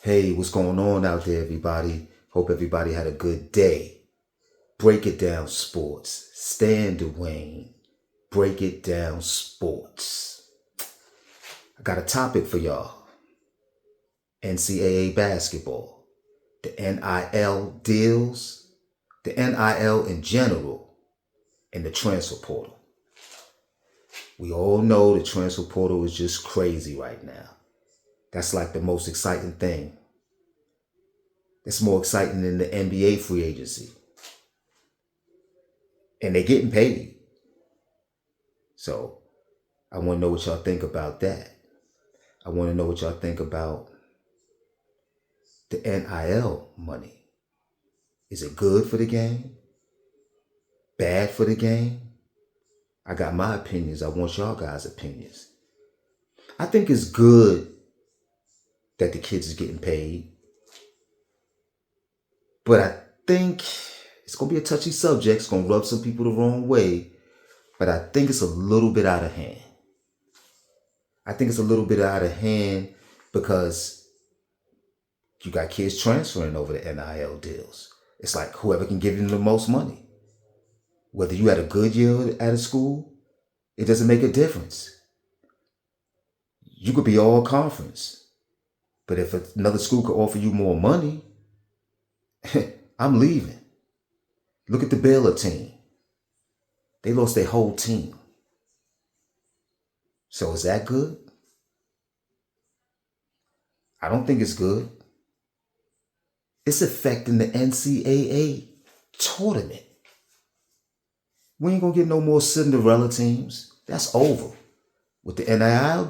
Hey, what's going on out there, everybody? Hope everybody had a good day. Break it down sports. Stan Dwayne. Break it down sports. I got a topic for y'all. NCAA basketball. The NIL deals. The NIL in general. And the transfer portal. We all know the transfer portal is just crazy right now. That's like the most exciting thing. It's more exciting than the NBA free agency. And they're getting paid. So I want to know what y'all think about that. I want to know what y'all think about the NIL money. Is it good for the game? Bad for the game? I got my opinions. I want y'all guys' opinions. I think it's good that the kids is getting paid. But I think it's going to be a touchy subject. It's going to rub some people the wrong way. But I think it's a little bit out of hand. I think it's a little bit out of hand because you got kids transferring over the NIL deals. It's like whoever can give them the most money. Whether you had a good year at a school, it doesn't make a difference. You could be all conference. But if another school could offer you more money, I'm leaving. Look at the Baylor team. They lost their whole team. So is that good? I don't think it's good. It's affecting the NCAA tournament. We ain't gonna get no more Cinderella teams. That's over. With the NIL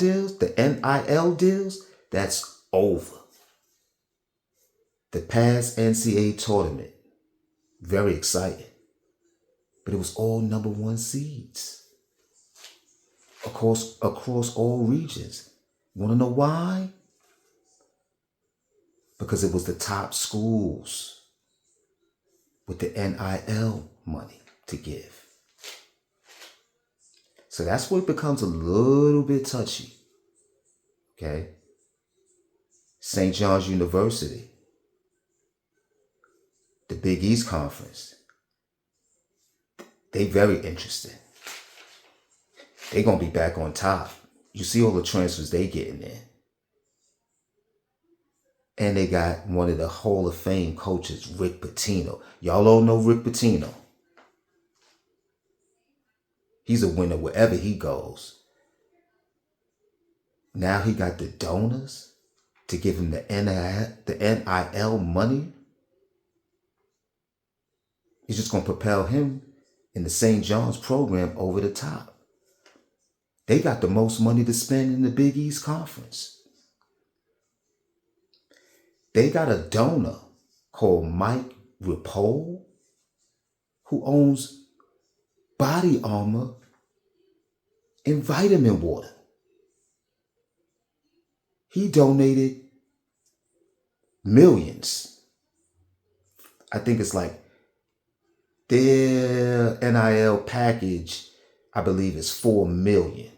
deals, that's over. The past NCAA tournament, very exciting. But it was all number one seeds. Across all regions. Wanna know why? Because it was the top schools with the NIL money to give. So that's where it becomes a little bit touchy. Okay? St. John's University, the Big East Conference, they very interesting. They gonna be back on top. You see all the transfers they getting in. And they got one of the Hall of Fame coaches, Rick Pitino. Y'all all know Rick Pitino. He's a winner wherever he goes. Now he got the donors to give him the NIL money. It's just going to propel him in the St. John's program over the top. They got the most money to spend in the Big East Conference. They got a donor called Mike Ripoll who owns Body Armor and vitamin water. He donated millions. I think it's like their NIL package, I believe, is $4 million.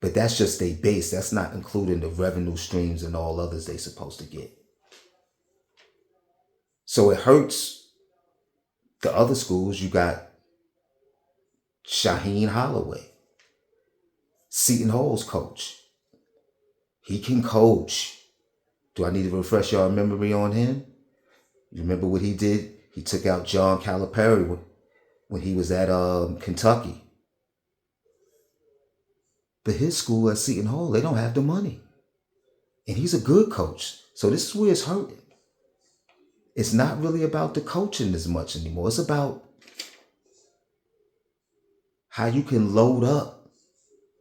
But that's just their base. That's not including the revenue streams and all others they're supposed to get. So it hurts the other schools. You got Shaheen Holloway, Seton Hall's coach. He can coach. Do I need to refresh your memory on him? You remember what he did? He took out John Calipari when he was at Kentucky. But his school at Seton Hall, they don't have the money. And he's a good coach. So this is where it's hurting. It's not really about the coaching as much anymore. It's about how you can load up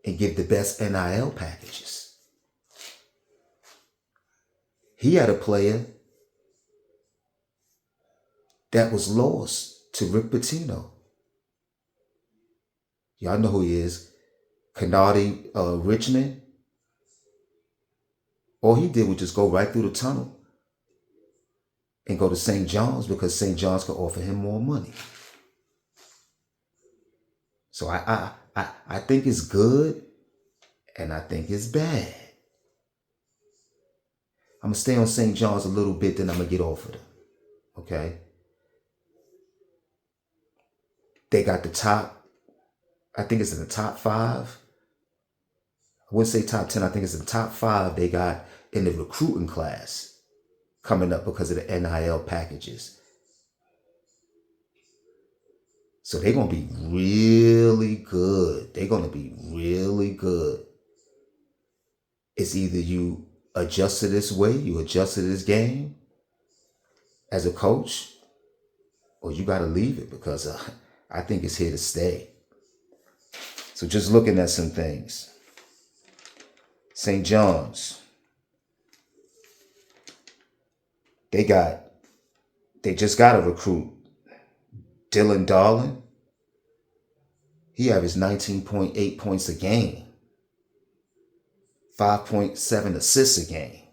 and give the best NIL packages. He had a player that was lost to Rick Pitino. Y'all know who he is. Kennedy Richmond. All he did was just go right through the tunnel and go to St. John's because St. John's could offer him more money. So I think it's good and I think it's bad. I'm going to stay on St. John's a little bit, then I'm going to get off of them. Okay? They got the top, I think it's in the top 5. I wouldn't say top 10. I think it's in the top 5 they got in the recruiting class coming up because of the NIL packages. So they're going to be really good. They're going to be really good. It's either you adjust to this way, you adjust to this game as a coach, or you got to leave it because I think it's here to stay. So just looking at some things. St. John's. They just got to recruit Dylan Darling. He averaged 19.8 points a game, 5.7 assists a game.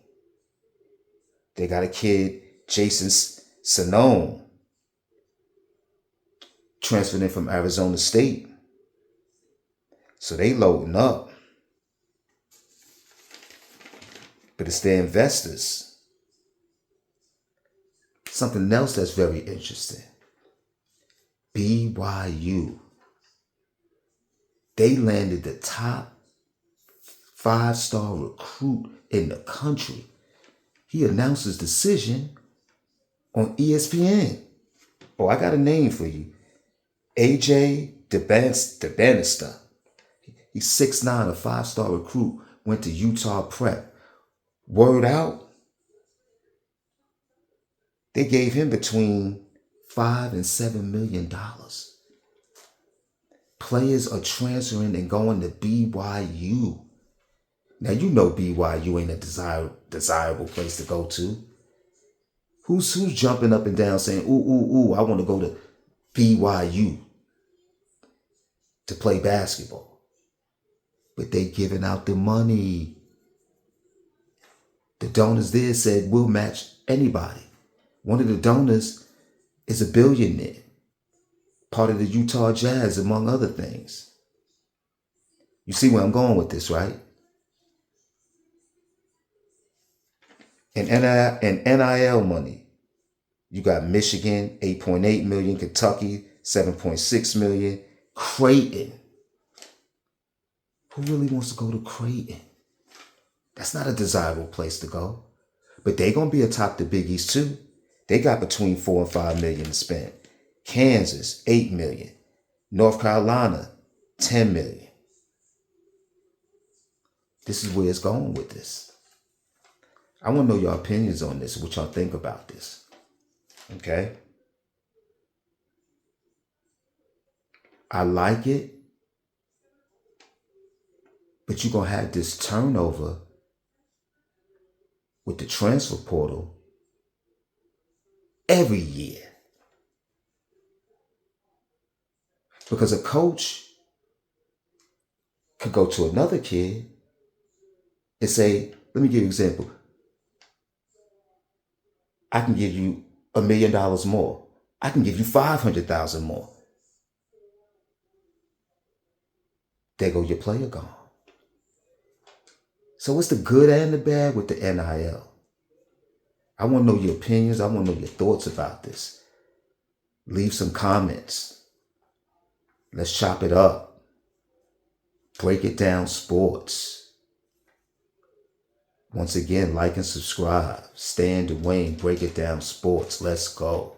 They got a kid, Jason Sanone, transferred in from Arizona State. So they loading up. But it's their investors. Something else that's very interesting. BYU. They landed the top 5-star recruit in the country. He announced his decision on ESPN. Oh, I got a name for you. AJ DeBanister. He's 6'9", a 5-star recruit, went to Utah Prep. Word out, they gave him between $5 and $7 million. Players are transferring and going to BYU. Now, you know BYU ain't a desirable place to go to. Who's jumping up and down saying, ooh, I want to go to BYU to play basketball? But they giving out the money. The donors there said, we'll match anybody. One of the donors is a billionaire, part of the Utah Jazz, among other things. You see where I'm going with this, right? And NIL money, you got Michigan, 8.8 million, Kentucky, 7.6 million, Creighton. Who really wants to go to Creighton? That's not a desirable place to go. But they're going to be atop the Big East too. They got between 4 and 5 million to spend. Kansas, 8 million. North Carolina, 10 million. This is where it's going with this. I want to know your opinions on this, what y'all think about this. Okay? I like it, but you're going to have this turnover with the transfer portal every year. Because a coach could go to another kid and say, let me give you an example. I can give you $1 million more. I can give you $500,000 more. There go your player gone. So what's the good and the bad with the NIL? I want to know your opinions. I want to know your thoughts about this. Leave some comments. Let's chop it up. Break it down sports. Once again, like and subscribe. Stan Dwayne, Break It Down Sports. Let's go.